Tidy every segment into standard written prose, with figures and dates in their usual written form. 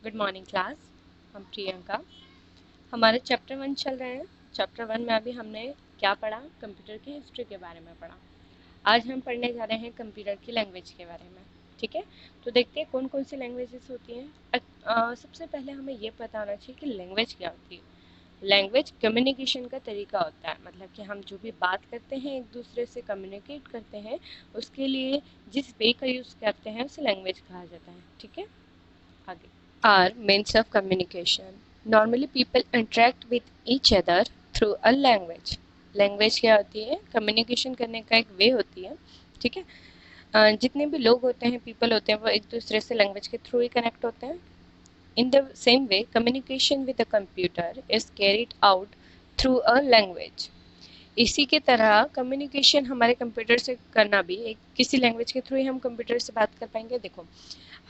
Good morning class. हम प्रियंका। हमारा chapter 1 चल रहा है। चैप्टर 1 में अभी हमने क्या पढ़ा? कंप्यूटर की हिस्ट्री के बारे में पढ़ा। आज हम पढ़ने जा रहे हैं कंप्यूटर की लैंग्वेज के बारे में। ठीक है, तो देखते हैं कौन कौन सी लैंग्वेजेस होती हैं। सबसे पहले हमें ये पता होना चाहिए कि लैंग्वेज क्या होती है। लैंग्वेज कम्युनिकेशन का तरीका होता है, मतलब कि हम जो भी बात करते हैं, एक दूसरे से कम्युनिकेट करते हैं, उसके लिए जिस वे का यूज़ करते हैं उसे लैंग्वेज कहा जाता है। ठीक है, आगे। Are means of communication. Normally people interact with each other through a language. Language क्या होती है? कम्युनिकेशन करने का एक वे होती है। ठीक है, जितने भी लोग होते हैं, पीपल होते हैं, वो एक दूसरे से लैंग्वेज के थ्रू ही कनेक्ट होते हैं। In the same way communication with a computer is carried out through a language. इसी की तरह कम्युनिकेशन हमारे कंप्यूटर से करना भी एक किसी लैंग्वेज के थ्रू ही हम कंप्यूटर से बात कर पाएंगे। देखो,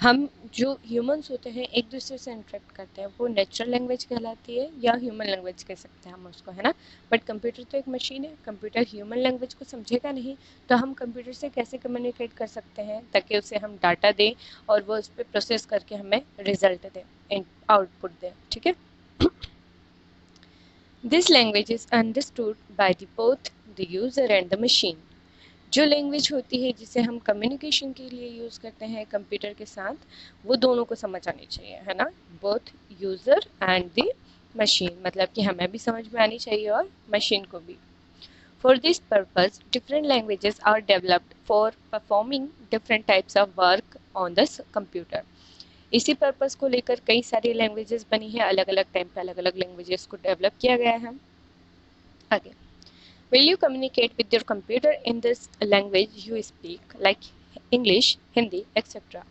हम जो ह्यूमंस होते हैं एक दूसरे से इंटरेक्ट करते हैं, वो नेचुरल लैंग्वेज कहलाती है या ह्यूमन लैंग्वेज कह सकते हैं हम उसको, है ना। बट कंप्यूटर तो एक मशीन है, कंप्यूटर ह्यूमन लैंग्वेज को समझेगा नहीं, तो हम कंप्यूटर से कैसे कम्युनिकेट कर सकते हैं ताकि उसे हम डाटा दें और वो उस पर प्रोसेस करके हमें रिजल्ट दें, आउटपुट दें। ठीक है, this language is understood by the both the user and the machine. जो लैंग्वेज होती है जिसे हम कम्युनिकेशन के लिए यूज़ करते हैं कंप्यूटर के साथ, वो दोनों को समझ आनी चाहिए, है ना। Both user and the machine, मतलब कि हमें भी समझ में आनी चाहिए और मशीन को भी। For this purpose different languages are developed for performing different types of work on the computer. इसी पर्पज को लेकर कई सारी लैंग्वेजेस बनी है, अलग अलग टाइम पे अलग अलग लैंग्वेजेस को डेवलप किया गया है। आगे, will you communicate with your computer in this language you speak, like English, Hindi, etc.?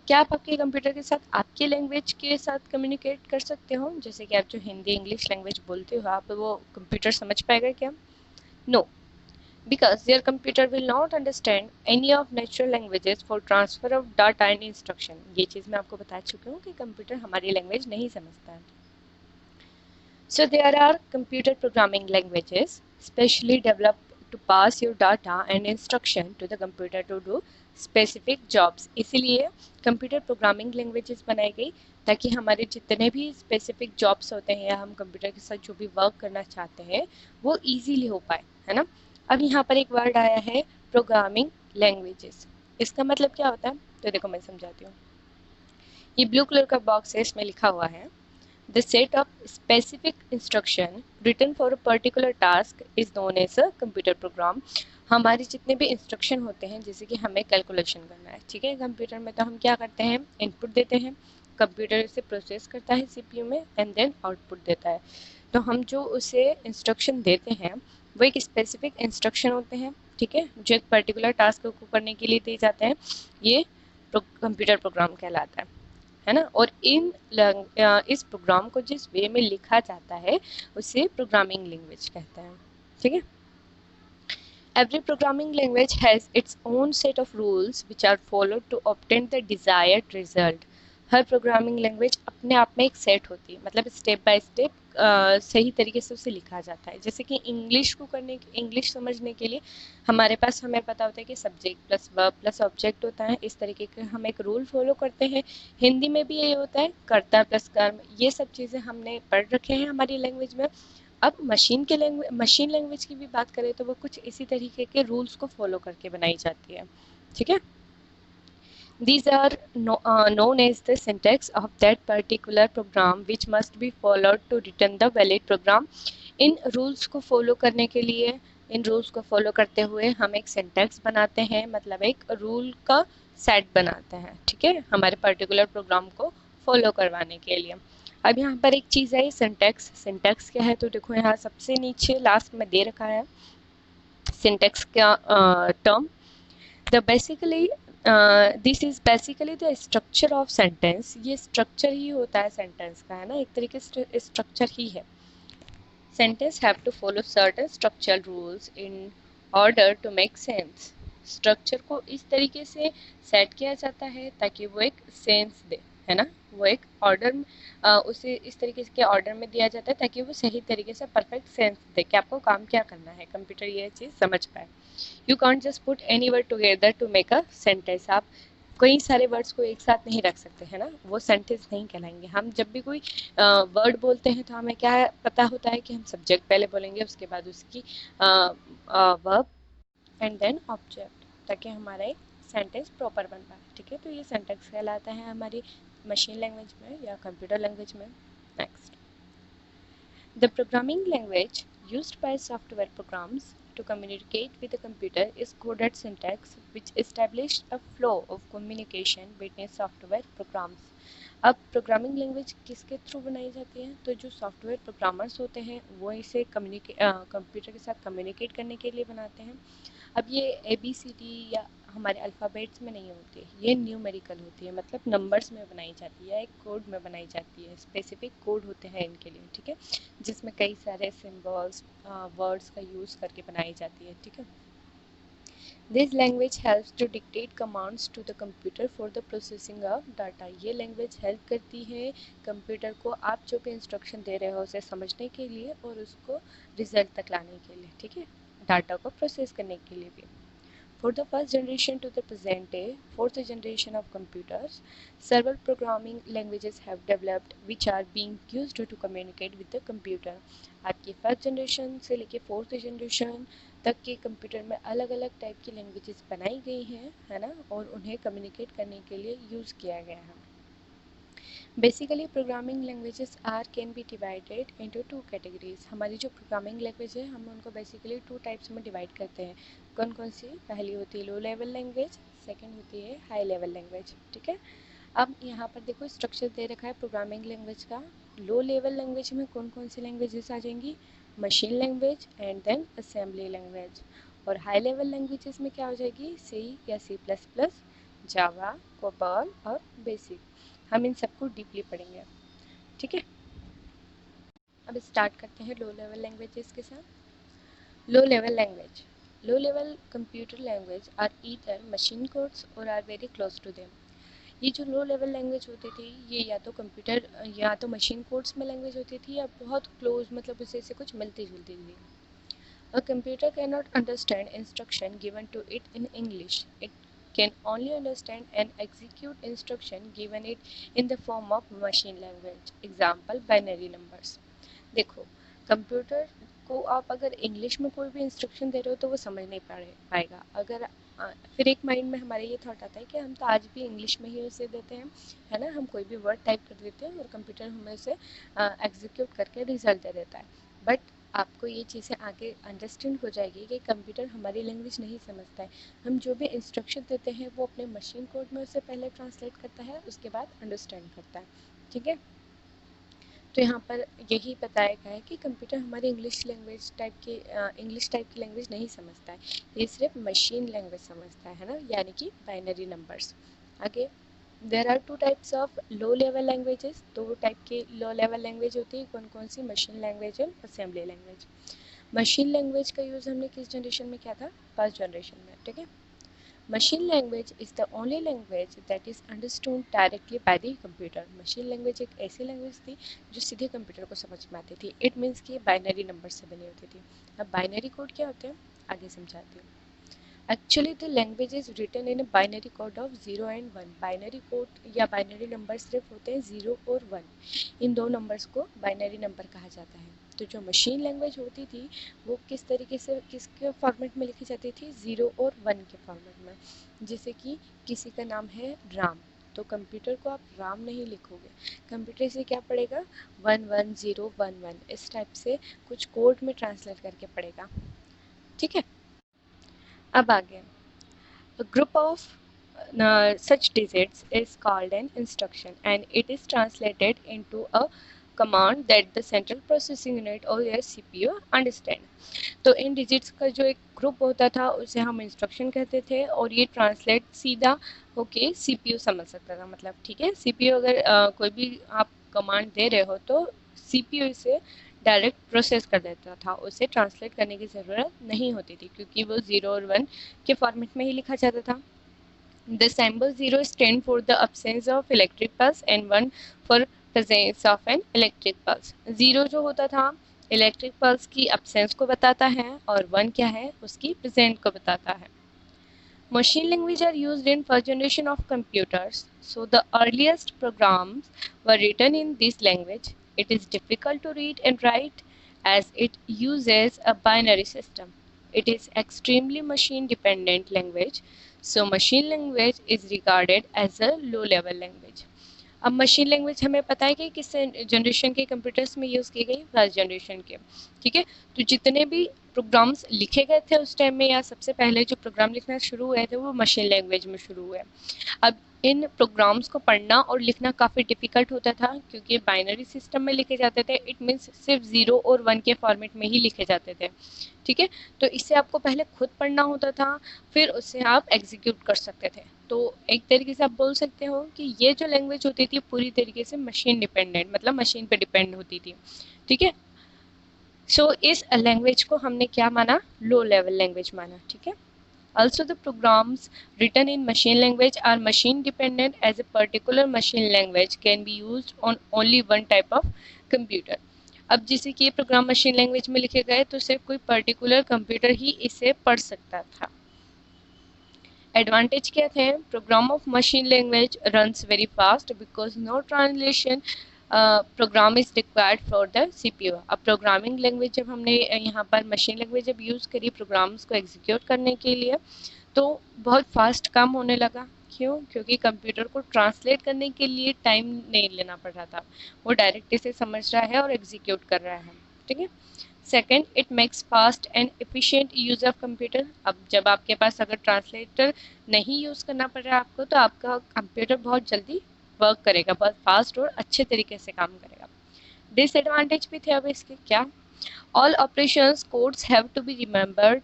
क्या आप आपके कंप्यूटर के साथ आपके लैंग्वेज के साथ कम्युनिकेट कर सकते हो? जैसे कि आप जो हिंदी इंग्लिश लैंग्वेज बोलते हो, आप वो कंप्यूटर समझ पाएगा क्या? No, because your computer will not understand any of natural languages for transfer of data and instruction. ये चीज़ मैं आपको बता चुकी हूँ कि कंप्यूटर हमारी लैंग्वेज नहीं समझता है। So there are computer programming languages specially developed to pass your data and instruction to the computer to do specific jobs. इसीलिए कंप्यूटर प्रोग्रामिंग लैंग्वेजेस बनाई गई ताकि हमारे जितने भी स्पेसिफिक जॉब्स होते हैं या हम कंप्यूटर के साथ जो भी वर्क करना चाहते हैं वो इजीली हो पाए, है ना। अब यहाँ पर एक वर्ड आया है प्रोग्रामिंग लैंग्वेजेस। इसका मतलब क्या होता है? तो देखो मैं समझाती हूँ। ये ब्लू कलर का बॉक्स है, इसमें लिखा हुआ है The set of specific instruction written for a particular task is known as a computer program. हमारे जितने भी इंस्ट्रक्शन होते हैं, जैसे कि हमें कैलकुलेशन करना है, ठीक है, कंप्यूटर में, तो हम क्या करते हैं? इनपुट देते हैं, कंप्यूटर इसे प्रोसेस करता है सीपीयू में एंड देन आउटपुट देता है। तो हम जो उसे इंस्ट्रक्शन देते हैं वो एक स्पेसिफिक इंस्ट्रक्शन होते हैं, ठीक है, जो एक पर्टिकुलर टास्क को करने के लिए दिए जाते हैं। ये कंप्यूटर प्रोग्राम कहलाता है ना। और इस प्रोग्राम को जिस वे में लिखा जाता है उसे प्रोग्रामिंग लैंग्वेज कहते हैं। ठीक है, every programming language has its own set of rules which are followed to obtain the desired result. Her programming language अपने आप में एक सेट होती है, मतलब स्टेप बाय स्टेप सही तरीके से उसे लिखा जाता है। जैसे कि इंग्लिश को करने, इंग्लिश समझने के लिए हमारे पास हमें पता होता है कि subject plus verb plus object होता है, इस तरीके के हम एक रूल फॉलो करते हैं। हिंदी में भी यही होता है, कर्ता प्लस कर्म, ये सब चीज़ें हमने पढ़ रखे हैं हमारी लैंग्वेज में। अब मशीन लैंग्वेज की भी बात करें तो वो कुछ इसी तरीके के रूल्स को फॉलो करके बनाई जाती है। ठीक है, these are known as the syntax of that particular program which must be followed to return the valid program. In rules को फॉलो करने के लिए, इन रूल्स को फॉलो करते हुए हम एक सिंटैक्स बनाते हैं, मतलब एक रूल का सेट बनाते हैं, ठीक है, हमारे पर्टिकुलर प्रोग्राम को फॉलो करवाने के लिए। अब यहाँ पर एक चीज़ है सिंटैक्स। सिंटैक्स क्या है? तो देखो यहाँ सबसे नीचे लास्ट में दे रखा है सिंटैक्स का term. The basically this is basically the structure of sentence. ये स्ट्रक्चर ही होता है सेंटेंस का, है ना, एक तरीके से स्ट्रक्चर ही है। Sentence have to follow certain structural rules in order to make sense. Structure को इस तरीके से सेट किया जाता है ताकि वो एक सेंस दे, है ना, वो एक ऑर्डर, उसे इस तरीके के ऑर्डर में दिया जाता है ताकि वो सही तरीके से परफेक्ट सेंस दे कि आपको काम क्या करना है, कंप्यूटर ये चीज़ समझ पाए। You can't just put any word together to make a sentence. आप कई सारे वर्ड्स को एक साथ नहीं रख सकते है ना, वो सेंटेंस नहीं कहलाएंगे। हम जब भी कोई वर्ड बोलते हैं तो हमें क्या पता होता है कि हम सब्जेक्ट पहले बोलेंगे, उसके बाद उसकी वर्ब एंड देन ऑब्जेक्ट, ताकि हमारा एक सेंटेंस प्रॉपर बन पाए। ठीक है, तो ये सेंटेंस कहलाता है हमारी मशीन लैंग्वेज में या कंप्यूटर लैंग्वेज में। Next, the programming language used by software programs to communicate with the computer is coded syntax which established a flow of communication between software programs. अब प्रोग्रामिंग लैंग्वेज किसके through बनाई जाती है, तो जो सॉफ्टवेयर प्रोग्रामर्स होते हैं वो इसे कंप्यूटर के साथ कम्युनिकेट करने के लिए बनाते हैं। अब ये ABCD या हमारे अल्फ़ाबेट्स में नहीं होती, ये न्यूमेरिकल होती है, मतलब नंबर्स में बनाई जाती है, एक कोड में बनाई जाती है, स्पेसिफिक कोड होते हैं इनके लिए। ठीक है, जिसमें कई सारे सिंबल्स वर्ड्स का यूज़ करके बनाई जाती है। ठीक है, this language helps to dictate commands to the computer for the processing of data. ये लैंग्वेज हेल्प करती है कंप्यूटर को आप जो भी इंस्ट्रक्शन दे रहे हो उसे समझने के लिए और उसको रिजल्ट तक लाने के लिए। ठीक है, डाटा को प्रोसेस करने के लिए भी। For the first generation to the present day, fourth generation of computers, several programming languages have developed which are being used to communicate with the computer. आपकी फर्स्ट जनरेशन से लेके फोर्थ जनरेशन तक के computer में अलग अलग type की languages बनाई गई हैं, है ना, और उन्हें कम्युनिकेट करने के लिए यूज़ किया गया है। Basically programming languages are can be divided into two categories. हमारी जो प्रोग्रामिंग लैंग्वेज है हम उनको बेसिकली टू टाइप्स में डिवाइड करते हैं। कौन कौन सी? पहली होती है लो लेवल लैंग्वेज, सेकंड होती है हाई लेवल लैंग्वेज। ठीक है, अब यहाँ पर देखो स्ट्रक्चर दे रखा है प्रोग्रामिंग लैंग्वेज का। लो लेवल लैंग्वेज में कौन कौन सी लैंग्वेजेस आ जाएंगी? Machine language and then assembly language. और हाई लेवल लैंग्वेजेस में क्या हो जाएगी? सी या C++, जावा, कोबॉल और बेसिक। हम इन सबको डीपली पढ़ेंगे। ठीक है, अब स्टार्ट करते हैं लो लेवल लैंग्वेजेस के साथ। Low level language, low level computer language are either machine codes और are very close to them. ये जो लो लेवल लैंग्वेज होती थी ये या तो कंप्यूटर या तो मशीन कोड्स में लैंग्वेज होती थी या बहुत क्लोज, मतलब उसे से कुछ मिलती जुलती थी। A computer cannot understand instruction given to it in English. It can only understand and execute instruction given it in the form of machine language. Example, binary numbers. देखो, कंप्यूटर को आप अगर इंग्लिश में कोई भी इंस्ट्रक्शन दे रहे हो तो वो समझ नहीं पाएगा। अगर फिर एक माइंड में हमारे ये थॉट आता है कि हम तो आज भी इंग्लिश में ही उसे देते हैं, है ना, हम कोई भी वर्ड टाइप कर देते हैं और कंप्यूटर हमें उसे एग्जीक्यूट करके रिजल्ट दे देता है। बट आपको ये चीज़ें आगे अंडरस्टैंड हो जाएगी कि कंप्यूटर हमारी लैंग्वेज नहीं समझता है। हम जो भी इंस्ट्रक्शन देते हैं वो अपने मशीन कोड में उसे पहले ट्रांसलेट करता है, उसके बाद अंडरस्टैंड करता है। ठीक है, तो यहाँ पर यही बताया गया है कि कंप्यूटर हमारी इंग्लिश टाइप की लैंग्वेज नहीं समझता है, ये सिर्फ मशीन लैंग्वेज समझता है ना, यानी कि बाइनरी नंबर्स। आगे, there are two types of low level languages. दो टाइप की लो लेवल लैंग्वेज होती है, कौन कौन सी? मशीन लैंग्वेज और असेंबली लैंग्वेज। मशीन लैंग्वेज का यूज़ हमने किस जनरेशन में किया था? फर्स्ट जनरेशन में। ठीक है, Machine language is the only language that is understood directly by the computer. Machine language एक ऐसी लैंग्वेज थी जो सीधे कंप्यूटर को समझ में आती थी। इट मीन्स कि बाइनरी नंबर से बनी होती थी। अब बाइनरी कोड क्या होते हैं आगे समझाती हूँ। Actually, the language is written in a binary code of 0 and 1. Binary code या बाइनरी नंबर सिर्फ होते हैं 0 और 1। इन दो नंबर्स को बाइनरी नंबर कहा जाता है। तो जो मशीन लैंग्वेज होती थी वो किस तरीके से किसके फॉर्मेट में लिखी जाती थी? 0 और 1 के फॉर्मेट में। जैसे कि किसी का नाम है राम, तो कंप्यूटर को आप राम नहीं लिखोगे, कंप्यूटर से क्या पढ़ेगा? 11011, इस टाइप से कुछ कोड में ट्रांसलेट करके पढ़ेगा। ठीक है, अब आगे, a group of such digits is called an instruction and it is translated into a command that the central processing unit or your CPU understand. तो इन डिजिट्स का जो एक ग्रुप होता था उसे हम इंस्ट्रक्शन कहते थे और ये ट्रांसलेट सीधा होके सीपीयू समझ सकता था। मतलब ठीक है, सीपीयू अगर कोई भी आप कमांड दे रहे हो तो सीपीयू इसे डायरेक्ट प्रोसेस कर देता था, उसे ट्रांसलेट करने की ज़रूरत नहीं होती थी क्योंकि वो 0 और 1 के फॉर्मेट में ही लिखा जाता था। The symbol 0 stand for the absence of electric pulse and 1 for presence of an electric pulse. 0 जो होता था इलेक्ट्रिक पल्स की absence को बताता है और 1 क्या है? उसकी प्रेजेंट को बताता है। Machine language are used in first generation of computers. So the earliest programs were written in this language. It is difficult to read and write as it uses a binary system. It is extremely machine dependent language. So machine language is regarded as a low level language. अब machine language हमें पता है कि किस generation के computers में use की गई, फर्स्ट जनरेशन के। ठीक है, तो जितने भी प्रोग्राम्स लिखे गए थे उस टाइम में, या सबसे पहले जो प्रोग्राम लिखना शुरू हुए थे वो मशीन लैंग्वेज में शुरू हुए। अब इन प्रोग्राम्स को पढ़ना और लिखना काफ़ी डिफ़िकल्ट होता था क्योंकि बाइनरी सिस्टम में लिखे जाते थे। इट मीन्स सिर्फ 0 और 1 के फॉर्मेट में ही लिखे जाते थे। ठीक है, तो इससे आपको पहले खुद पढ़ना होता था, फिर उससे आप एग्जीक्यूट कर सकते थे। तो एक तरीके से आप बोल सकते हो कि ये जो लैंग्वेज होती थी पूरी तरीके से मशीन डिपेंडेंट, मतलब मशीन पे डिपेंड होती थी। ठीक है, सो इस लैंग्वेज को हमने क्या माना, लो लेवल लैंग्वेज माना। ठीक है, also the programs written in machine language are machine dependent as a particular machine language can be used on only one type of computer। अब जैसे कि ये प्रोग्राम मशीन लैंग्वेज में लिखे गए तो सिर्फ कोई पर्टिकुलर कंप्यूटर ही इसे पढ़ सकता था। एडवांटेज क्या थे, program of machine language runs very fast because no translation program is required for the CPU. अब प्रोग्रामिंग लैंग्वेज जब हमने यहाँ पर मशीन लैंग्वेज जब यूज़ करी प्रोग्राम्स को एग्जीक्यूट करने के लिए तो बहुत फास्ट काम होने लगा। क्यों, क्योंकि कंप्यूटर को ट्रांसलेट करने के लिए टाइम नहीं लेना पड़ रहा था, वो डायरेक्ट इसे समझ रहा है और एग्जीक्यूट कर रहा है। ठीक है, second, it makes fast and efficient use of computer. अब जब आपके पास अगर ट्रांसलेटर नहीं यूज़ करना पड़ रहा है आपको, तो आपका कंप्यूटर बहुत जल्दी वर्क करेगा, बहुत फास्ट और अच्छे तरीके से काम करेगा। डिसएडवांटेज भी थे अब इसके, क्या, all operations codes have to be remembered.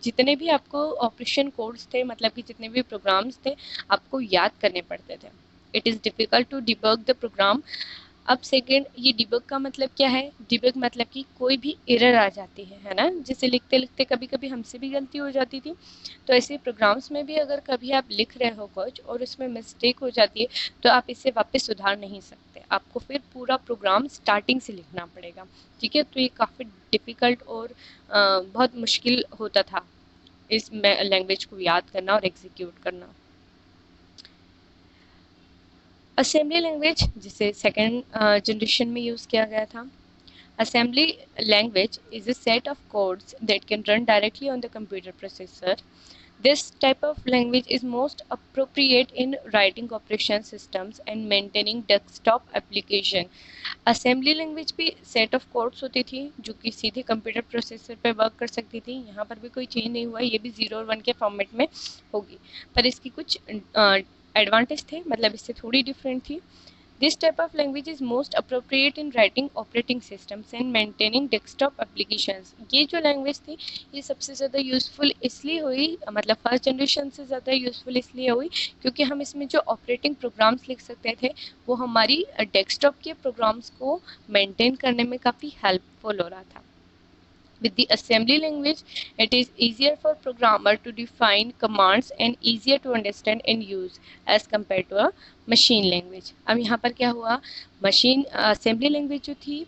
जितने भी आपको ऑपरेशन कोड्स थे, मतलब कि जितने भी प्रोग्राम्स थे आपको याद करने पड़ते थे। It is difficult to debug the program. अब सेकेंड, ये डिबग का मतलब क्या है, डिबग मतलब कि कोई भी एरर आ जाती है ना, जिसे लिखते लिखते कभी कभी हमसे भी गलती हो जाती थी। तो ऐसे प्रोग्राम्स में भी अगर कभी आप लिख रहे हो कुछ और उसमें मिस्टेक हो जाती है तो आप इसे वापस सुधार नहीं सकते, आपको फिर पूरा प्रोग्राम स्टार्टिंग से लिखना पड़ेगा। ठीक है, तो ये काफ़ी डिफ़िकल्ट और बहुत मुश्किल होता था इस लैंग्वेज को याद करना और एग्जीक्यूट करना। असेंबली लैंग्वेज जिसे सेकेंड जनरेशन में यूज़ किया गया था। Assembly language is a set of codes that can run directly on the computer processor. This type of language is most appropriate in writing operation systems and maintaining desktop application. Assembly language भी set of codes होती थी जो कि सीधे computer processor पे work कर सकती थी। यहाँ पर भी कोई चेंज नहीं हुआ, ये भी 0 और 1 के फॉर्मेट में होगी, पर इसकी कुछ एडवांटेज थे, मतलब इससे थोड़ी डिफरेंट थी। This type of language is most appropriate in writing operating systems and maintaining desktop applications। ये जो लैंग्वेज थी ये सबसे ज़्यादा यूज़फुल इसलिए हुई, मतलब फर्स्ट जनरेशन से ज़्यादा यूज़फुल इसलिए हुई क्योंकि हम इसमें जो ऑपरेटिंग प्रोग्राम्स लिख सकते थे वो हमारी डेस्कटॉप के प्रोग्राम्स को मेंटेन करने में काफ़ी हेल्पफुल हो रहा था। With the assembly language, it is easier for programmer to define commands and easier to understand and use as compared to a machine language। अब यहाँ पर क्या हुआ, मशीन असेंबली लैंग्वेज जो थी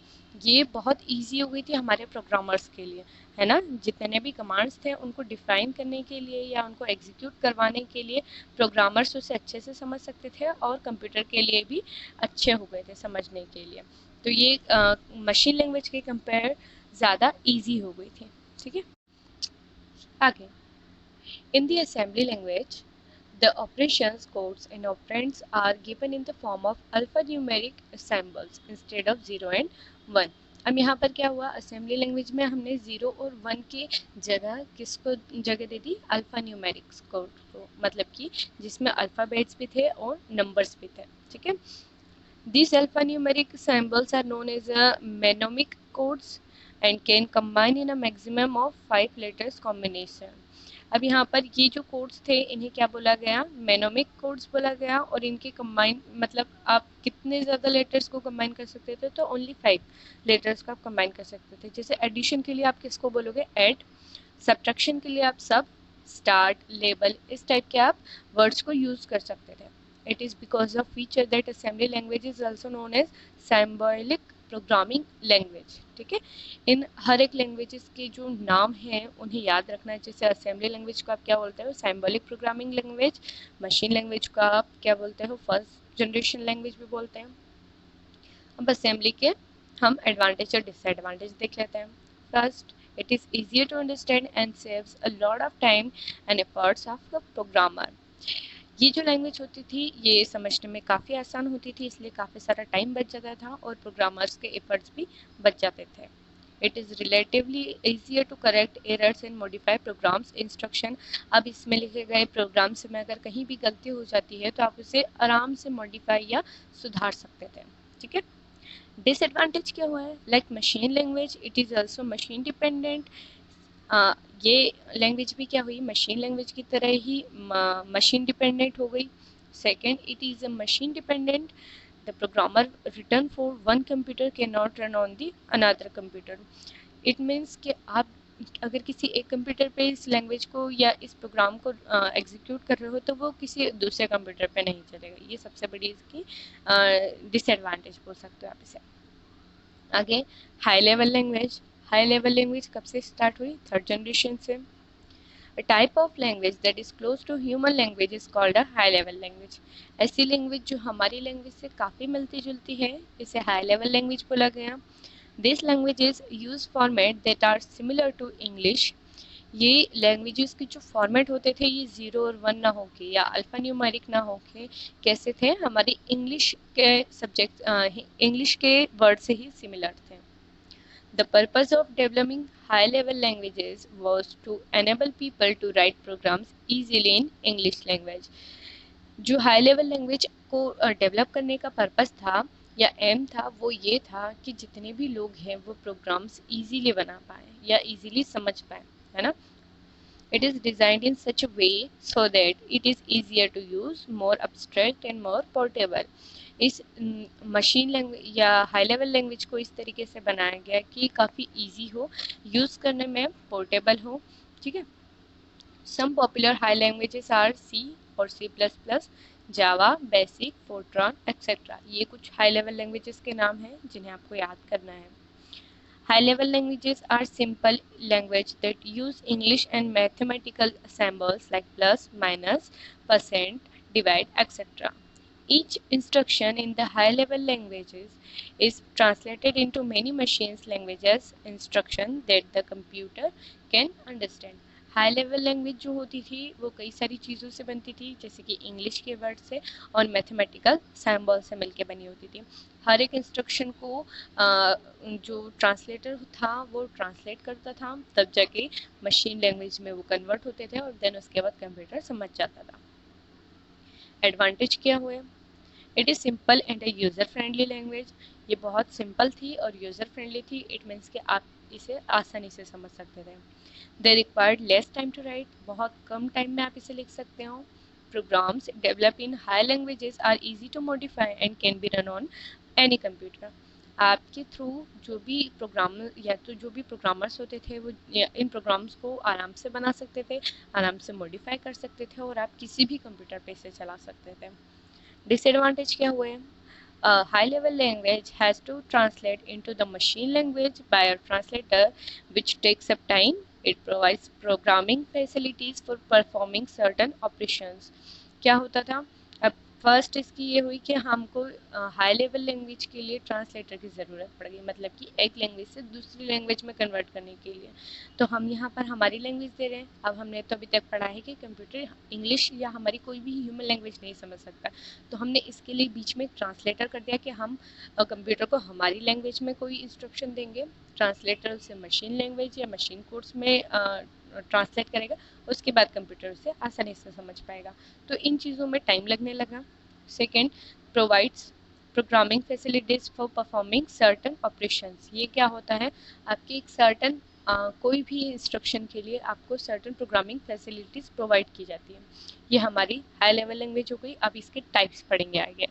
ये बहुत इजी हो गई थी हमारे प्रोग्रामर्स के लिए, है ना। जितने भी कमांड्स थे उनको डिफाइन करने के लिए या उनको एग्जीक्यूट करवाने के लिए प्रोग्रामर्स उसे अच्छे से समझ सकते थे और कंप्यूटर के लिए भी अच्छे हो गए थे समझने के लिए। तो ये मशीन लैंग्वेज के कंपेयर ज़्यादा इजी हो गई थी। ठीक है, आगे, in the assembly language the operations codes and operands are given in the form of alphanumeric symbols instead of 0 and 1। अब यहाँ पर क्या हुआ, असेंबली लैंग्वेज में हमने 0 और 1 के जगह किसको जगह दे दी, अल्फा न्यूमेरिक्स कोड को, मतलब कि जिसमें अल्फ़ाबेट्स भी थे और नंबर्स भी थे। ठीक है, these alphanumeric symbols are known as mnemonic codes and can combine in a maximum of 5 letters combination। अब यहाँ पर ये जो कोड्स थे इन्हें क्या बोला गया, मेनोमिक कोड्स बोला गया, और इनके कंबाइन मतलब आप कितने ज़्यादा लेटर्स को कंबाइन कर सकते थे, तो ओनली 5 लेटर्स को आप कंबाइन कर सकते थे। जैसे एडिशन के लिए आप किसको बोलोगे, ऐड, सब्ट्रैक्शन के लिए आप सब, स्टार्ट, लेबल, इस टाइप के आप वर्ड्स को यूज़ कर सकते थे। It is because of feature that assembly language is also known as symbolic programming language. ठीक है, इन हर एक लैंग्वेजेस के जो नाम हैं उन्हें याद रखना है। जैसे असेंबली लैंग्वेज को आप क्या बोलते हो, symbolic programming language. Machine language को आप क्या बोलते हो, फर्स्ट जनरेशन लैंग्वेज भी बोलते हैं। अब असेंबली के हम एडवांटेज और डिसएडवांटेज देख लेते हैं। First, it is easier to understand and saves a lot of time and efforts of the programmer। ये जो लैंग्वेज होती थी ये समझने में काफ़ी आसान होती थी, इसलिए काफ़ी सारा टाइम बच जाता था और प्रोग्रामर्स के एफर्ट्स भी बच जाते थे। It is relatively easier to correct errors and modify programs instruction. अब इसमें लिखे गए प्रोग्राम्स में अगर कहीं भी गलती हो जाती है तो आप उसे आराम से मॉडिफाई या सुधार सकते थे। ठीक है, डिसएडवांटेज क्या हुआ है, like machine language it is also machine dependent. ये लैंग्वेज भी क्या हुई, मशीन लैंग्वेज की तरह ही मशीन डिपेंडेंट हो गई। Second, it is a machine dependent, the programmer return for one computer can not run on the another computer. It means कि आप अगर किसी एक कंप्यूटर पे इस लैंग्वेज को या इस प्रोग्राम को एग्जीक्यूट कर रहे हो तो वो किसी दूसरे कंप्यूटर पे नहीं चलेगा। ये सबसे बड़ी इसकी डिसएडवांटेज बोल सकते हो आप इसे। आगे high level language. High level language कब से स्टार्ट हुई, थर्ड जनरेशन से। A type of language that is close to human language is called a high level language। ऐसी लैंग्वेज जो हमारी लैंग्वेज से काफ़ी मिलती जुलती है इसे हाई लेवल लैंग्वेज बोला गया। These languages use format that are similar to English। ये लैंग्वेजेस के जो फॉर्मेट होते थे ये 0 और 1 ना होके या अल्फा न्यूमेरिक ना होके कैसे थे, हमारी इंग्लिश के सब्जेक्ट इंग्लिश के वर्ड से ही सिमिलर थे। The purpose of developing high-level languages was to enable people to write programs easily in English language। जो हाई लेवल लैंग्वेज को डेवलप करने का पर्पस था या एम था वो ये था कि जितने भी लोग हैं वो प्रोग्राम्स इजीली बना पाए या इजीली समझ पाए, है ना। It is designed in such a way so that it is easier to use, more abstract and more portable। इस मशीन लैंग्वेज या हाई लेवल लैंग्वेज को इस तरीके से बनाया गया कि काफ़ी इजी हो, यूज़ करने में पोर्टेबल हो। ठीक है, some popular high languages are C और C++, Java, BASIC, Fortran etcetera. ये कुछ हाई लेवल लैंग्वेजेस के नाम हैं जिन्हें आपको याद करना है। High level languages are simple language that use English and mathematical symbols like plus, minus, percent, divide, etc. Each instruction in the high level languages is translated into many machines languages instruction that the computer can understand। High level language जो होती थी वो कई सारी चीज़ों से बनती थी, जैसे कि इंग्लिश के वर्ड से और मैथमेटिकल सिंबल से मिलके बनी होती थी। हर एक इंस्ट्रक्शन को जो ट्रांसलेटर था वो ट्रांसलेट करता था, तब जाके मशीन लैंग्वेज में वो कन्वर्ट होते थे और देन उसके बाद कंप्यूटर समझ जाता था। एडवांटेज क्या हुए, it is simple and a user friendly language. ये बहुत सिंपल थी और यूज़र फ्रेंडली थी। इट मीन्स कि आप इसे आसानी से समझ सकते थे। They required less time to write, बहुत कम टाइम में आप इसे लिख सकते हो। Programs develop in high languages are easy to modify and can be run on any computer. आपके थ्रू जो भी प्रोग्राम या तो जो भी प्रोग्रामर्स होते थे वो इन प्रोग्राम्स को आराम से बना सकते थे, आराम से मॉडिफाई कर सकते थे और आप किसी भी कंप्यूटर पे इसे चला सकते थे। डिसएडवांटेज क्या हुए, high level language has to translate into the machine language by a translator which takes up time। It provides programming facilities for performing certain operations। क्या होता था, अब फर्स्ट इसकी ये हुई कि हमको हाई लेवल लैंग्वेज के लिए ट्रांसलेटर की ज़रूरत पड़ गई, मतलब कि एक लैंग्वेज से दूसरी लैंग्वेज में कन्वर्ट करने के लिए। तो हम यहाँ पर हमारी लैंग्वेज दे रहे हैं। अब हमने तो अभी तक पढ़ा है कि कंप्यूटर इंग्लिश या हमारी कोई भी ह्यूमन लैंग्वेज नहीं समझ सकता, तो हमने इसके लिए बीच में ट्रांसलेटर कर दिया कि हम कंप्यूटर को हमारी लैंग्वेज में कोई इंस्ट्रक्शन देंगे, ट्रांसलेटर उसे मशीन लैंग्वेज या मशीन कोड्स में ट्रांसलेट करेगा, उसके बाद कंप्यूटर उसे आसानी से समझ पाएगा। तो इन चीज़ों में टाइम लगने लगा। Second, provides programming facilities for performing certain operations. ये क्या होता है, आपकी एक सर्टन कोई भी इंस्ट्रक्शन के लिए आपको सर्टन प्रोग्रामिंग फैसिलिटीज प्रोवाइड की जाती है। ये हमारी हाई लेवल लैंग्वेज हो गई। अब इसके टाइप्स पढ़ेंगे आगे।